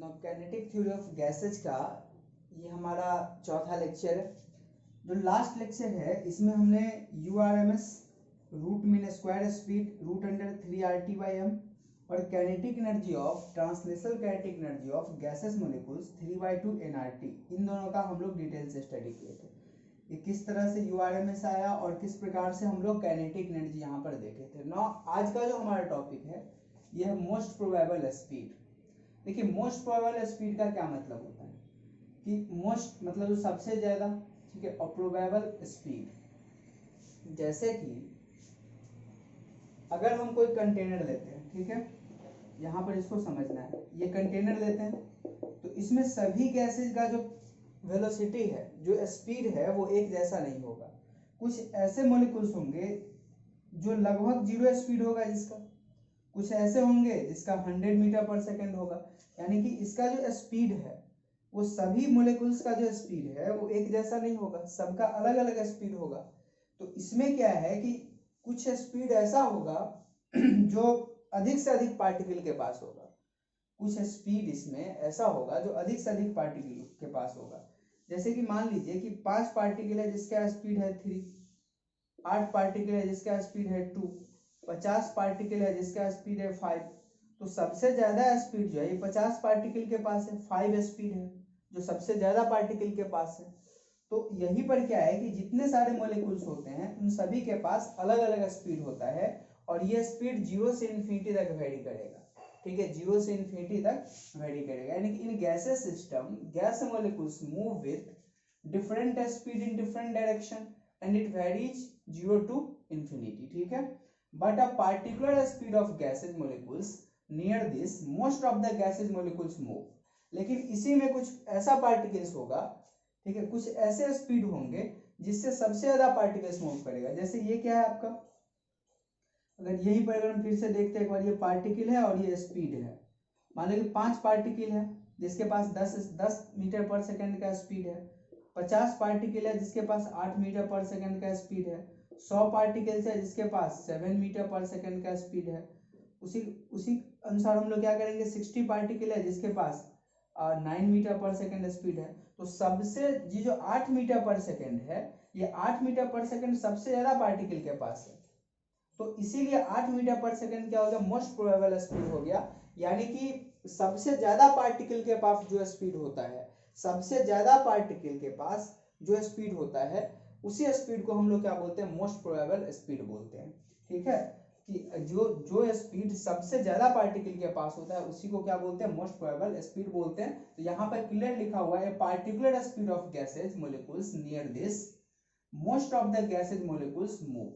Kinetic theory of gases का ये हमारा चौथा लेक्चर है। जो लास्ट लेक्चर है इसमें हमने URMS root mean square speed root under 3RT/m और kinetic energy of translational kinetic energy of gases molecules 3/2 nRT इन दोनों का हम लोग डिटेल से स्टडी किए थे कि किस तरह से URMS आया और किस प्रकार से हम लोग काइनेटिक एनर्जी यहाँ पर देखे थे। ना आज का जो हमारा टॉपिक है यह है मोस्ट प्रोबेबल स्पीड। देखिए मोस्ट प्रोबेबल स्पीड का क्या मतलब होता है कि मोस्ट मतलब जो सबसे ज्यादा, ठीक है, और प्रोबेबल स्पीड। जैसे कि अगर हम कोई कंटेनर लेते हैं, ठीक है, यहाँ पर इसको समझना है, ये कंटेनर लेते हैं तो इसमें सभी गैसेज का जो वेलोसिटी है, जो स्पीड है, वो एक जैसा नहीं होगा। कुछ ऐसे मॉलिक्यूल्स होंगे जो लगभग जीरो स्पीड होगा जिसका, कुछ ऐसे होंगे जिसका 100 मीटर पर सेकेंड होगा। यानी कि इसका जो स्पीड है वो सभी मोलिक्यूल्स का जो स्पीड है वो एक जैसा नहीं होगा, सबका अलग अलग स्पीड होगा। तो इसमें क्या है कि कुछ स्पीड ऐसा होगा जो अधिक से अधिक पार्टिकल के पास होगा, कुछ स्पीड इसमें ऐसा होगा जो अधिक से अधिक पार्टिकल के पास होगा। जैसे कि मान लीजिए कि 5 पार्टिकल है जिसका स्पीड है 3, 8 पार्टिकल है जिसका स्पीड है 2, 50 पार्टिकल है जिसका स्पीड है 5। तो सबसे ज्यादा स्पीड जो है ये 50 पार्टिकल के पास है, 5 स्पीड है जो सबसे ज्यादा पार्टिकल के पास है। तो यही पर क्या है कि जितने सारे मॉलिक्यूल्स होते हैं उन सभी के पास अलग अलग स्पीड होता है और ये स्पीड 0 से इन्फिनिटी तक वेरी करेगा। ठीक है, 0 से इन्फिनिटी तक वेरी करेगा। यानी कि इन gases system gas molecules move with different speed in different direction and it varies 0 to infinity। ठीक है, but a particular speed of gases molecules near this most of the gases molecules move। लेकिन इसी में कुछ ऐसा particles होगा, ठीक है, कुछ ऐसे स्पीड होंगे जिससे सबसे ज्यादा पार्टिकल्स मूव करेगा। जैसे ये क्या है आपका, अगर यही पर अगर हम फिर से देखते हैं एक बार, ये पार्टिकल है और ये स्पीड है। मान लो कि 5 पार्टिकल है जिसके पास 10 मीटर पर सेकेंड का स्पीड है, 50 पार्टिकल है जिसके पास 8 मीटर पर सेकेंड का स्पीड है, 100 पार्टिकल्स है जिसके पास 7 मीटर पर सेकेंड का स्पीड है। उसी अनुसार हम लोग क्या करेंगे, 60 पार्टिकल है जिसके पास 9 मीटर पर सेकेंड स्पीड है। तो सबसे ये जो 8 मीटर पर सेकेंड है, ये 8 मीटर पर सेकेंड सबसे ज्यादा पार्टिकल के पास है। तो इसीलिए 8 मीटर पर सेकेंड क्या हो गया, मोस्ट प्रोबेबल स्पीड हो गया। यानी कि सबसे ज्यादा पार्टिकल के पास जो स्पीड होता है, सबसे ज्यादा पार्टिकल के पास जो स्पीड होता है, उसी स्पीड को हम लोग क्या बोलते हैं, मोस्ट प्रोबेबल स्पीड बोलते हैं। ठीक है, कि जो स्पीड सबसे ज्यादा पार्टिकल के पास होता है उसी को क्या बोलते हैं, मोस्ट प्रोबेबल स्पीड बोलते हैं। तो यहाँ पर क्लियर लिखा हुआ है particular speed of gases molecules near this most of the gases molecules move.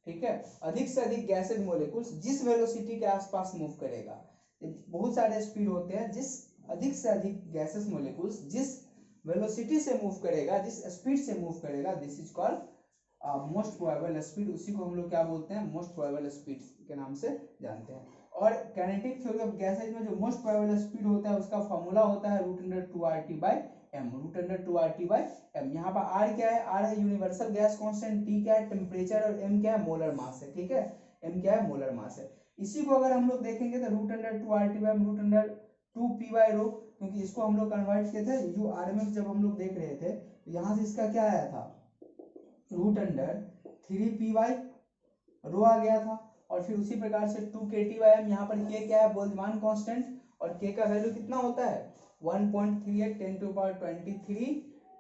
ठीक है, अधिक से अधिक गैसेज मोलिक्यूल्स जिस वेलोसिटी के आसपास मूव करेगा, बहुत सारे स्पीड होते हैं, जिस अधिक से अधिक गैसेस मोलिक्यूल्स जिस वेलोसिटी से मूव करेगा, जिस स्पीड से मूव करेगा, this is called most probable speed. उसी को हम लोग क्या बोलते हैं, मोस्ट प्रोबेबल स्पीड के नाम से जानते हैं। और काइनेटिक थ्योरी ऑफ गैसेज में जो मोस्ट प्रोबेबल स्पीड होता है उसका फॉर्मूला होता है √2RT/m, √2RT/m। यहाँ पर R क्या है, R है यूनिवर्सल गैस कांस्टेंट, T क्या है टेम्परेचर और M क्या है मोलर मास है। ठीक है, M क्या है मोलर मास है। इसी को अगर हम लोग देखेंगे तो √2RT/m √2p/ρ, क्योंकि इसको हम लोग कन्वर्ट किए थे URMS जब हम लोग देख रहे थे तो यहाँ से इसका क्या आया था, √3p/ρ आ गया था। और फिर उसी प्रकार से 2kT/m, यहाँ पर k क्या है बोल्ट्जमान कांस्टेंट और k का वैल्यू कितना होता है 1.38 10⁻23।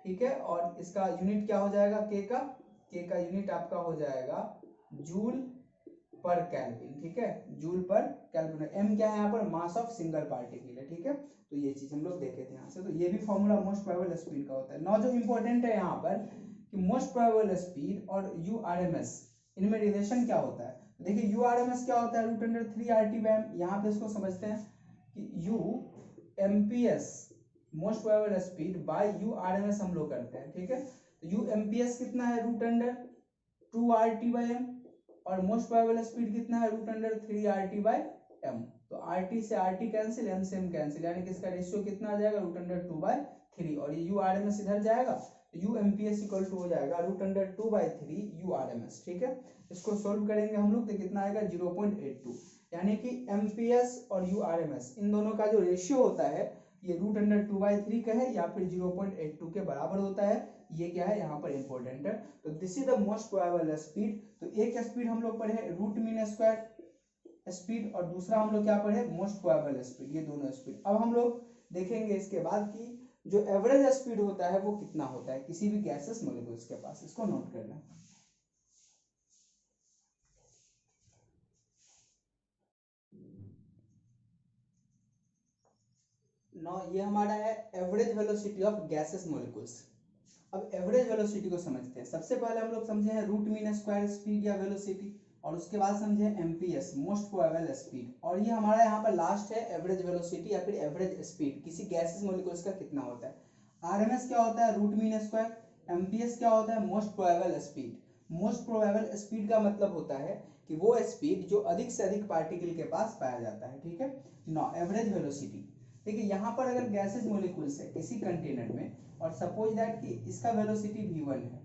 ठीक है, और इसका यूनिट क्या हो जाएगा, k का यूनिट आपका हो जाएगा जूल पर केल्विन। ठीक है, जूल पर केल्विन। m क्या है यहाँ पर, मास ऑफ सिंगल पार्टिकल है। ठीक है, तो ये चीज हम लोग देखे थे यहाँ से। तो ये भी फॉर्मूला मोस्ट प्रोबेबल स्पीड का होता है। नौ जो इंपॉर्टेंट है यहाँ पर कि मोस्ट प्रोबेबल स्पीड और URMS इनमें रिलेशन क्या होता है। तो देखिए URMS क्या होता है, √3RT/m। यहाँ पे इसको समझते हैं कि UMPS most probable speed bye URMS हम लोग करते हैं। ठीक है, तो UMPS कितना है, √2RT/m और मोस्ट प्रोबेबल स्पीड कितना है, √3RT/m। तो RT से RT कैंसिल, M से M कैंसिल, यानी कि इसका रेशियो कितना आ जाएगा, √2/3। और ये URMS इधर जाएगा तो UMPS इक्वल टू हो जाएगा √2/3 URMS। ठीक है, इसको सोल्व करेंगे हम लोग तो कितना आएगा 0.82। यानी कि MPS और URMS इन दोनों का जो रेशियो होता है ये √2/3 का है या फिर 0.82 के बराबर होता है, ये क्या है यहाँ पर इंपॉर्टेंट है। तो this is the most probable speed. तो एक स्पीड हम लोग पढ़े रूट मीन स्क्वायर स्पीड और दूसरा हम लोग क्या पढ़े मोस्ट प्रोबेबल स्पीड, ये दोनों स्पीड। अब हम लोग देखेंगे इसके बाद कि जो एवरेज स्पीड होता है वो कितना होता है किसी भी गैसेस मॉलिक्यूल्स के पास, इसको नोट करना। नौ ये हमारा है average velocity of gases molecules. अब एवरेज वेलोसिटी को समझते हैं। सबसे पहले हम लोग समझे हैं रूट मीन स्क्वायर स्पीड या वेलोसिटी, और उसके बाद समझे एमपीएस मोस्ट प्रोबेबल स्पीड, और ये हमारा यहाँ पर लास्ट है एवरेज वेलोसिटी या फिर एवरेज स्पीड किसी गैसेस मॉलिक्यूल्स का कितना होता है। आरएमएस क्या होता है रूट मीन स्क्वायर, एमपीएस क्या होता है most probable speed. Most probable speed का मतलब होता है कि वो स्पीड जो अधिक से अधिक पार्टिकल के पास पाया जाता है, ठीक है। नौ एवरेज वेलोसिटी, देखिए यहाँ पर अगर गैसेस मॉलिक्यूल्स है किसी कंटेनर में और सपोज दैट कि इसका वेलोसिटी v1 है,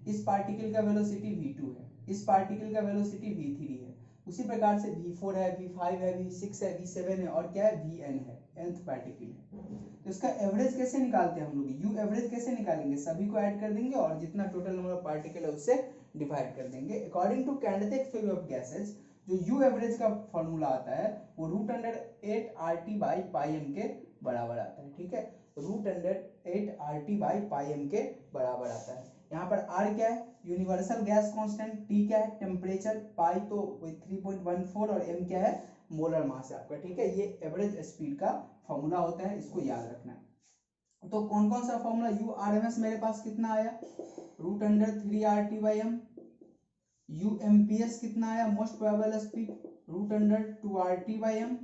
इस पार्टिकल का वेलोसिटी v2 है, इस पार्टिकल का वेलोसिटी v3 है, उसी प्रकार से v4 है, v5 है, v6 है, v7 है और क्या है vn है, nth पार्टिकल है। तो इसका एवरेज कैसे निकालते हैं हम लोग, यू एवरेज कैसे निकालेंगे, सभी को ऐड कर देंगे और जितना टोटल नंबर ऑफ पार्टिकल है उससे डिवाइड कर देंगे। According to kinetic theory of gases जो यू एवरेज का फॉर्मूला आता है वो √8RT/πm के बराबर आता है, ठीक है। √8RT/πm के बराबर आता है। यहाँ पर R क्या है यूनिवर्सल गैस कांस्टेंट, T क्या है टेम्परेचर, पाई तो 3.14 और M क्या है मोलर मास है आपका, ठीक है। ये एवरेज स्पीड का फॉर्मूला होता है, इसको याद रखना है। तो कौन कौन सा फॉर्मूला, यू आरएमएस मेरे पास कितना आया √3RT/m, यू एमपीएस कितना आया मोस्ट प्रोबेबल स्पीड √2RT/m,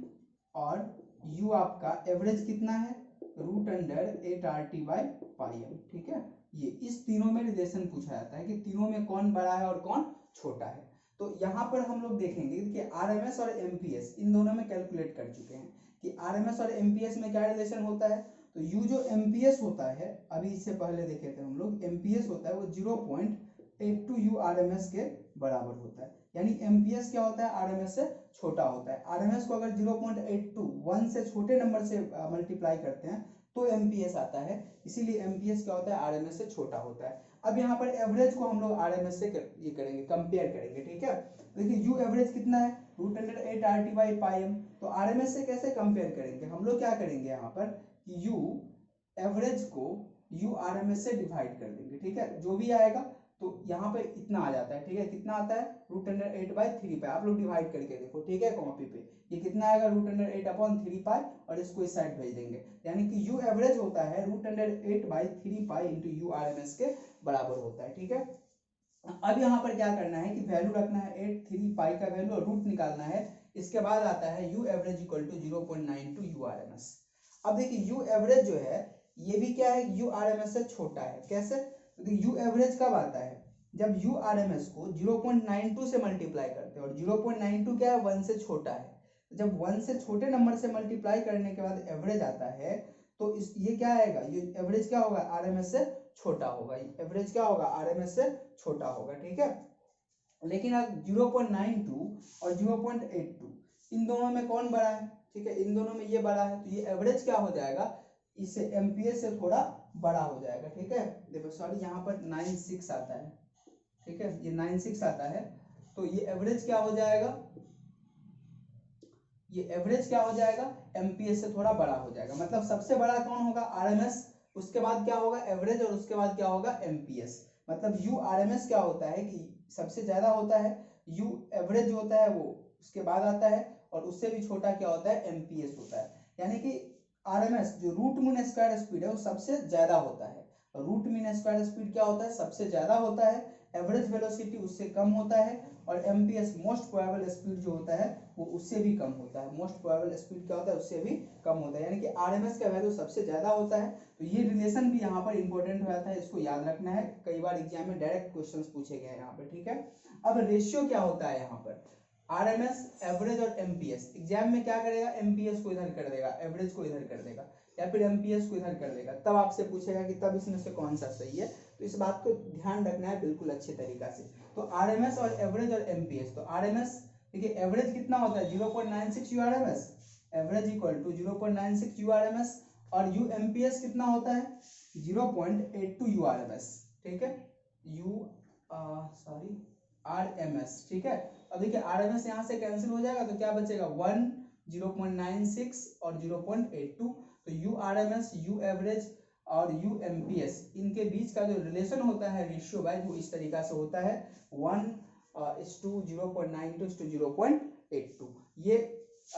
और यू आपका एवरेज कितना है √8RT/πm, ठीक है। ये इस तीनों में रिलेशन पूछा जाता है कि तीनों में कौन बड़ा है और कौन छोटा है। तो यहाँ पर हम लोग देखेंगे कि आरएमएस और एमपीएस इन दोनों में कैलकुलेट कर चुके हैं कि आरएमएस और एमपीएस में क्या रिलेशन होता है। तो यू जो एमपीएस होता है, अभी इससे पहले देखे थे हम लोग, एमपीएस होता है वो 0.82 यू आरएमएस के बराबर होता है, यानी एमपीएस क्या होता है आरएमएस से छोटा होता है। आरएमएस को अगर 0.82 1 से छोटे नंबर से मल्टीप्लाई करते हैं तो एमपीएस आता है, इसीलिए एमपीएस क्या होता है आरएमएस से छोटा होता है। अब यहाँ पर एवरेज को हम लोग आरएमएस से ये करेंगे कंपेयर करेंगे, ठीक है। देखिए यू एवरेज कितना है √8RT/πm, तो आरएमएस से कैसे कंपेयर करेंगे, हम लोग क्या करेंगे यहाँ पर कि यू एवरेज को यू आरएमएस से डिवाइड कर देंगे, ठीक है। जो भी आएगा तो यहाँ पे इतना आ जाता है, ठीक है। कितना आता है √8/3 पे, आप लोग डिवाइड करके देखो, ठीक है, कॉपी पे। ये कितना आएगा √8/3 और इसको इस साइड भेज देंगे, यानी कि यू एवरेज होता है √8/3 इंटू यू आरएमएस के बराबर होता है, ठीक है। अब यहाँ पर क्या करना है कि वैल्यू रखना है 8/3 का वैल्यू और रूट निकालना है। इसके बाद आता है U average equal to 0.92 U RMS. अब देखिए यू एवरेज जो है ये भी क्या है यू आरएमएस से छोटा है, कैसे, तो यू एवरेज कब आता है जब यू आरएमएस को 0.92 से मल्टीप्लाई करते हैं, और 0.92 क्या है 1 से छोटा है। जब 1 से छोटे नंबर से मल्टीप्लाई करने के बाद एवरेज आता है तो इस ये क्या आएगा, ये एवरेज क्या होगा आरएमएस से छोटा होगा, एवरेज क्या होगा आरएमएस से छोटा होगा, ठीक है। लेकिन अब 0.92 और 0.82 इन दोनों में कौन बड़ा है, ठीक है, इन दोनों में ये बड़ा है, तो ये एवरेज क्या हो जाएगा इससे एमपीएस से थोड़ा बड़ा हो जाएगा, ठीक है। देखो सॉरी यहाँ पर 96 आता है, ठीक है, ये 96 आता है, तो ये एवरेज क्या हो जाएगा, ये एवरेज क्या हो जाएगा एमपीएस से थोड़ा बड़ा हो जाएगा। मतलब सबसे बड़ा कौन होगा आरएमएस, उसके बाद क्या होगा एवरेज और उसके बाद क्या होगा एमपीएस। मतलब यू आरएमएस क्या होता है कि सबसे ज्यादा होता है, यू एवरेज होता है वो उसके बाद आता है, और उससे भी छोटा क्या होता है एमपीएस होता है। यानी कि आरएमएस जो रूट मीन स्क्वायर स्पीड है वो सबसे ज्यादा होता है, रूट मीन स्क्वायर स्पीड क्या होता है सबसे ज्यादा होता है, एवरेज वेलोसिटी उससे कम होता है, और एमपीएस मोस्ट प्रोबेबल स्पीड जो होता है वो उससे भी कम होता है। मोस्ट प्रोबेबल स्पीड क्या होता है उससे भी कम होता है, यानी कि आरएमएस का वैल्यू सबसे ज्यादा होता है। तो ये रिलेशन भी यहाँ पर इंपॉर्टेंट हो जाता है, इसको याद रखना है, कई बार एग्जाम में डायरेक्ट क्वेश्चंस पूछे गए हैं यहाँ पर, ठीक है। अब रेशियो क्या होता है यहाँ पर आरएमएस एवरेज और एमपीएस, एग्जाम में क्या करेगा एमपीएस को इधर कर देगा, एवरेज को इधर कर देगा, या फिर एमपीएस को इधर कर देगा, तब आपसे पूछेगा कि तब इसमें से कौन सा सही है। तो इस बात को ध्यान रखना है बिल्कुल अच्छे तरीका से। तो आरएमएस और एवरेज और एमपीएस, तो आरएमएस देखिए एवरेज कितना होता है 0.96 यूआरएमएस, एवरेज इक्वल टू 0.96 यूआरएमएस, और UMPS कितना होता है 0.82 URMS, ठीक है, RMS, ठीक है। अब देखिए RMS यहाँ से कैंसिल हो जाएगा तो क्या बचेगा 1, 0.96 और 0.82। तो URMS, U एवरेज और UMPS इनके बीच का जो रिलेशन होता है रेशियो वाइज वो इस तरीका से होता है 1:0.92:0.82। ये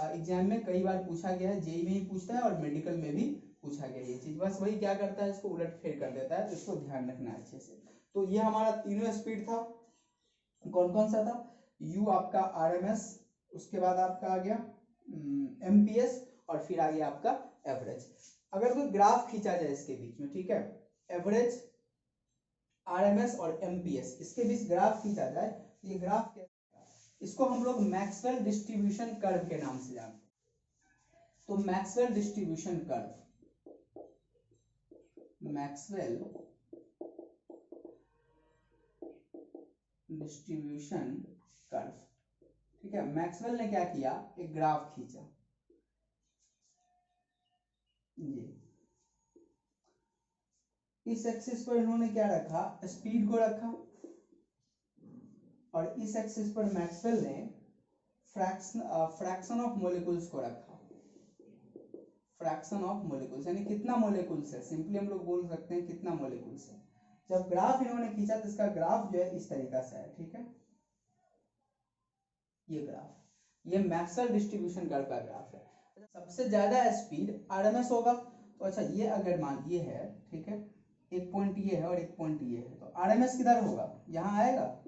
एग्जाम में कई बार पूछा गया है, जेईई में ही पूछता है और मेडिकल में भी पूछा गया ये चीज। बस वही क्या करता है, इसको उलट फेर कर देता है, तो इसको ध्यान रखना है अच्छे से। तो ये हमारा तीनों स्पीड था। कौन कौन सा था, U आपका RMS, उसके बाद आपका आ गया MPS और फिर आ गया आपका एवरेज। अगर कोई ग्राफ खींचा जाए इसके बीच में, ठीक है, एवरेज, RMS और MPS इसके बीच ग्राफ खींचा जाए, ये ग्राफ कैसे, इसको हम लोग मैक्सवेल डिस्ट्रीब्यूशन कर्व के नाम से जानते हैं। तो Maxwell distribution curve, Maxwell distribution curve, ठीक है। मैक्सवेल ने क्या किया, एक ग्राफ खींचा, ये इस एक्सिस पर इन्होंने क्या रखा, स्पीड को रखा, और इस एक्सिस पर मैक्सवेल ने फ्रैक्शन ऑफ मोलिकुल्स को रखा। फ्रैक्शन ऑफ मोलिकुल्स यानी कितना मोलिकुल्स है, सिंपली हम लोग बोल सकते हैं कितना मोलिकुल्स है। जब ग्राफ इन्होंने खींचा तो इसका ग्राफ जो है इस तरीका से है, ठीक है, ये ग्राफ, ये मैक्सवेल डिस्ट्रीब्यूशन कर्व का ग्राफ है। सबसे ज्यादा स्पीड RMS होगा, तो अच्छा ये अगर मान ये है, ठीक है, एक पॉइंट ये है और एक पॉइंट ये है, तो RMS किधर होगा, यहाँ आएगा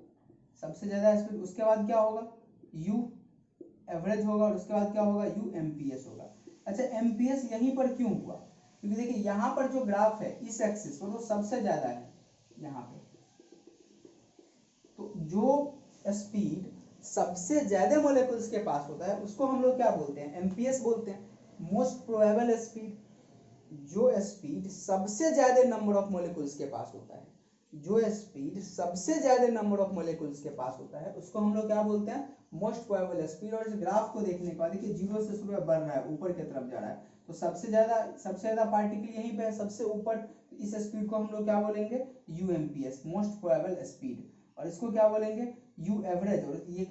सबसे ज्यादा स्पीड। उसके बाद क्या होगा, U एवरेज होगा, और उसके बाद क्या होगा, UMPS होगा। अच्छा MPS यहीं पर क्यों हुआ, क्योंकि देखिए यहाँ पर जो ग्राफ है इस एक्सिस पर वो सबसे ज्यादा है यहाँ पे, तो जो स्पीड सबसे ज्यादा मोलेकुल्स के पास होता है उसको हम लोग क्या बोलते हैं, MPS बोलते हैं, मोस्ट प्रोबेबल स्पीड। जो स्पीड सबसे ज्यादा नंबर ऑफ मोलेकुल्स के पास होता है, जो स्पीड सबसे ज्यादा नंबर ऑफ मोलेकुल्स के पास होता है उसको हम लोग क्या बोलते हैं, मोस्ट प्रोबेबल स्पीड। और इस ग्राफ को देखने के बाद देखिए 0 से शुरू बढ़ रहा है, ऊपर की तरफ जा रहा है, तो सबसे ज्यादा पार्टिकल यहीं पे है सबसे ऊपर, इस स्पीड को हम लोग क्या बोलेंगे, UMPS, मोस्ट प्रोबेबल स्पीड। और इसको क्या बोलेंगे, U एवरेज, और ये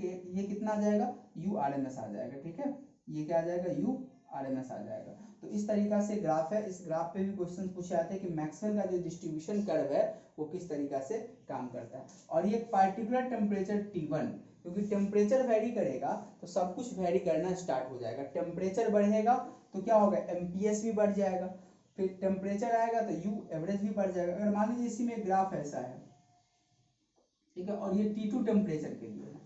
कितना आ जाएगा, URMS आ जाएगा, ठीक है, ये क्या आ जाएगा, URMS आ जाएगा। तो इस तरीका से ग्राफ है। इस ग्राफ पे भी क्वेश्चन पूछे जाते हैं कि मैक्सवेल का जो डिस्ट्रीब्यूशन कर्व है वो किस तरीका से काम करता है। और ये पार्टिकुलर टेम्परेचर T1, क्योंकि टेम्परेचर वेरी करेगा तो सब कुछ वेरी करना स्टार्ट हो जाएगा। टेम्परेचर बढ़ेगा तो क्या होगा, MPS भी बढ़ जाएगा, फिर टेम्परेचर आएगा तो U एवरेज भी बढ़ जाएगा। अगर मान लीजिए इसी में ग्राफ ऐसा है, ठीक है, और ये T2 टेम्परेचर के लिए है,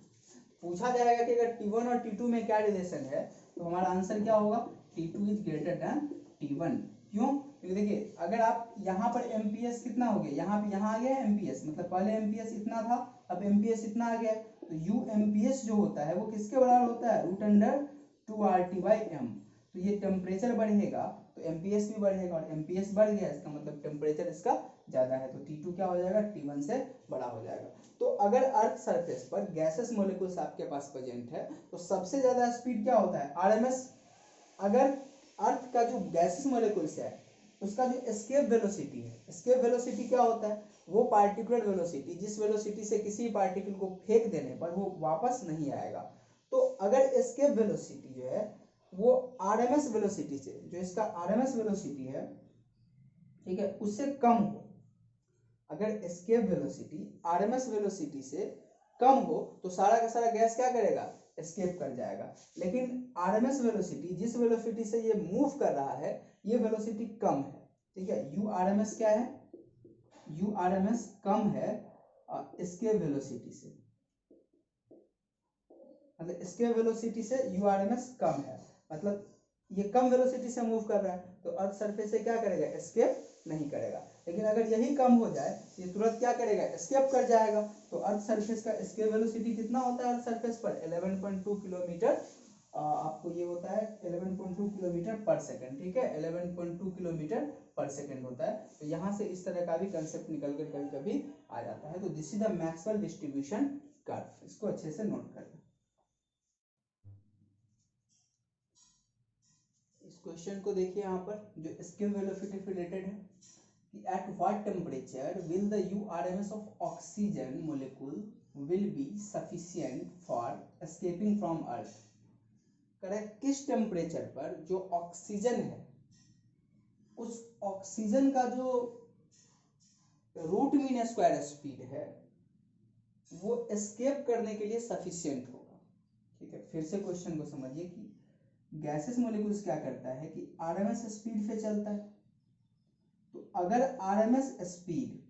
पूछा जाएगा कि अगर T1 और T2 में क्या रिलेशन है, तो हमारा आंसर क्या होगा, T2 is greater than T1। क्यों, क्योंकि देखिए अगर आप यहाँ पर MPS कितना हो गया, यहाँ आ गया MPS, मतलब पहले MPS इतना था, अब MPS इतना आ गया, तो UMPS जो होता है वो किसके बराबर होता है, √2RT/m। तो ये टेम्परेचर बढ़ेगा तो MPS भी बढ़ेगा, और MPS बढ़ गया इसका मतलब टेम्परेचर इसका ज्यादा है, तो T2 क्या हो जाएगा, T1 से बड़ा हो जाएगा। तो अगर अर्थ सरफेस पर गैसेस मॉलिक्यूल्स आपके पास प्रेजेंट है तो सबसे ज्यादा स्पीड क्या होता है, RMS। अगर अर्थ का जो गैसेस मॉलिक्यूल्स है उसका जो एस्केप वेलोसिटी है, एस्केप वेलोसिटी क्या होता है, वो पार्टिकुलर वेलोसिटी जिस वेलोसिटी से किसी पार्टिकल को फेंक देने पर वो वापस नहीं आएगा। तो अगर एस्केप वेलोसिटी जो है वो RMS वेलोसिटी से, जो इसका RMS वेलोसिटी है, ठीक है, उससे कम हो, अगर एस्केप वेलोसिटी RMS वेलोसिटी से कम हो तो सारा का सारा गैस क्या करेगा, एस्केप कर जाएगा। लेकिन RMS वेलोसिटी जिस वेलोसिटी से ये मूव कर रहा है ये वेलोसिटी कम है, ठीक है, URMS क्या है, URMS कम है एस्केप वेलोसिटी से, मतलब एस्केप वेलोसिटी से URMS कम है, मतलब ये कम वेलोसिटी से मूव कर रहा है तो अर्थ सरफेस से क्या करेगा, एस्केप नहीं करेगा। लेकिन अगर यही कम हो जाए ये तुरंत क्या करेगा, एस्केप कर जाएगा। तो अर्थ सरफेस का एस्केप वेलोसिटी कितना होता है अर्थ सरफेस पर, 11.2 किलोमीटर, आपको ये होता है 11.2 किलोमीटर पर सेकंड, ठीक है, 11.2 किलोमीटर पर सेकंड होता है। तो यहाँ से इस तरह का भी कंसेप्ट निकल कर कभी कभी आ जाता है। तो this is the Maxwell distribution curve, इसको अच्छे से नोट कर लें। इस क्वेश्चन को देखिए यहाँ पर जो एस्केप वेलोसिटी से रिलेटेड है कि at what temperature will the URMS of oxygen molecule will be sufficient for escaping from earth. Correct, किस टेम्परेचर पर जो ऑक्सीजन है उस ऑक्सीजन का जो रूट मीन स्क्वायर स्पीड है वो एस्केप करने के लिए सफिशिएंट होगा। ठीक है, फिर से क्वेश्चन को समझिए कि गैसेस मॉलिक्यूल्स क्या करता है कि आरएमएस स्पीड पे चलता है। तो अगर आरएमएस स्पीड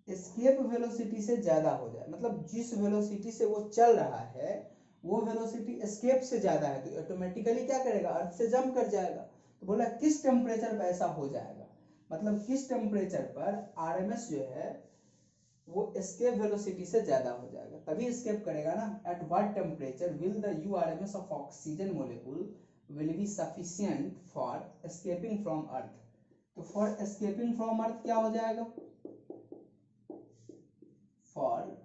एस्केप वेलोसिटी से ज्यादा हो जाए, मतलब जिस वेलोसिटी से वो चल रहा है वो वेलोसिटी एस्केप से ज्यादा है, तो ऑटोमेटिकली क्या करेगा, अर्थ से जंप कर जाएगा। तो बोला किस टेम्परेचर पर ऐसा हो जाएगा, मतलब किस टेम्परेचर पर आरएमएस जो है वो एस्केप वेलोसिटी से ज्यादा हो जाएगा, तभी एस्केप करेगा ना। At what temperature will the URMS of oxygen molecule will be sufficient for escaping from earth. तो फॉर एस्केपिंग फ्रॉम अर्थ क्या हो जाएगा, फॉर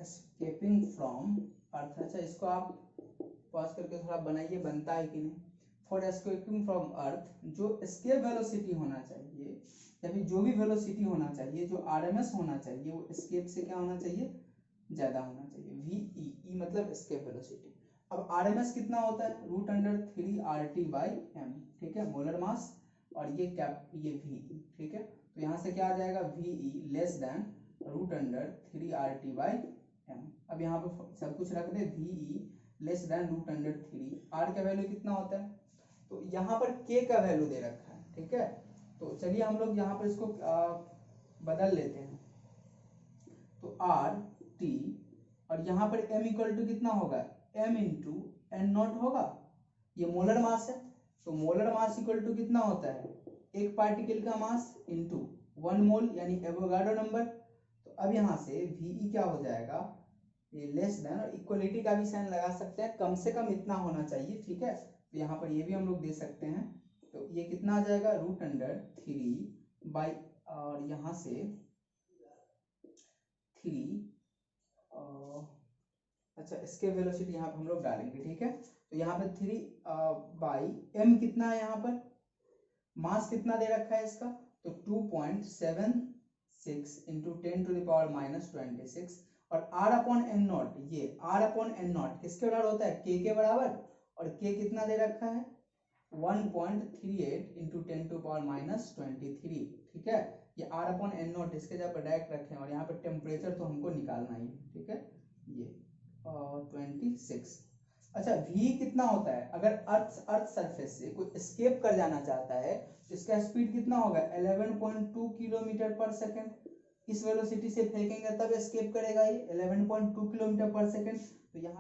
एस्केपिंग फ्रॉम अर्थ। अच्छा, इसको आप पॉज करके थोड़ा बनाइए, बनता है कि नहीं। फॉर एस्केपिंग फ्रॉम अर्थ जो एस्केप वेलोसिटी होना चाहिए या फिर जो भी वेलोसिटी होना चाहिए, जो आरएमएस होना चाहिए वो एस्केप से क्या होना चाहिए, ज्यादा होना चाहिए। वी मतलब एस्केप वेलोसिटी। अब आरएमएस कितना होता है, √3RT/m। ठीक है, मोलर मास, और ये वी। ठीक है, तो यहाँ से क्या आ जाएगा, वी लेस देन √3RT/m। अब यहाँ पे सब कुछ रख दे, वी लेस देन √3। आर का वैल्यू कितना होता है, तो यहाँ पर के का वैल्यू दे रखा है। ठीक है, तो चलिए हम लोग यहाँ पर इसको बदल लेते हैं। तो आर टी और यहाँ पर m इक्वल टू कितना होगा, m इंटू एन नॉट होगा। ये मोलर मास है, तो मोलर मास इक्वल टू कितना होता है, एक पार्टिकल का मास इंटू 1 मोल यानी एवोगाड्रो नंबर। तो अब यहाँ से वी क्या हो जाएगा, ये लेस देन, और इक्वलिटी का भी साइन लगा सकते हैं, कम से कम इतना होना चाहिए। ठीक है, तो यहाँ पर ये भी हम लोग दे सकते हैं। तो ये कितना आ जाएगा, √3 और यहाँ से 3। अच्छा, इसके वेलोसिटी यहाँ पर हम लोग डालेंगे। ठीक है, तो यहाँ पे 3/m कितना है, यहाँ पर मास कितना दे रखा है इसका, तो 2.76 इंटू 10⁻⁻26। और r/n0, ये r/n0 किसके बराबर होता है, k के बराबर, और k कितना दे रखा है 1.38 इंटू 10⁻⁻23। ठीक है, ये r/n0 इसके जगह पर डायरेक्ट रखें, और यहाँ पर टेम्परेचर तो हमको निकालना ही है। ठीक है, ये 26। अच्छा, v कितना होता है, अगर अर्थ सरफेस से कोई एस्केप कर जाना चाहता है तो इसका स्पीड कितना होगा, 11.2 किलोमीटर पर सेकेंड। इस वेलोसिटी से फेंकेंगे तब एस्केप करेगा ये 11.2 किलोमीटर पर सेकेंड। तो यहाँ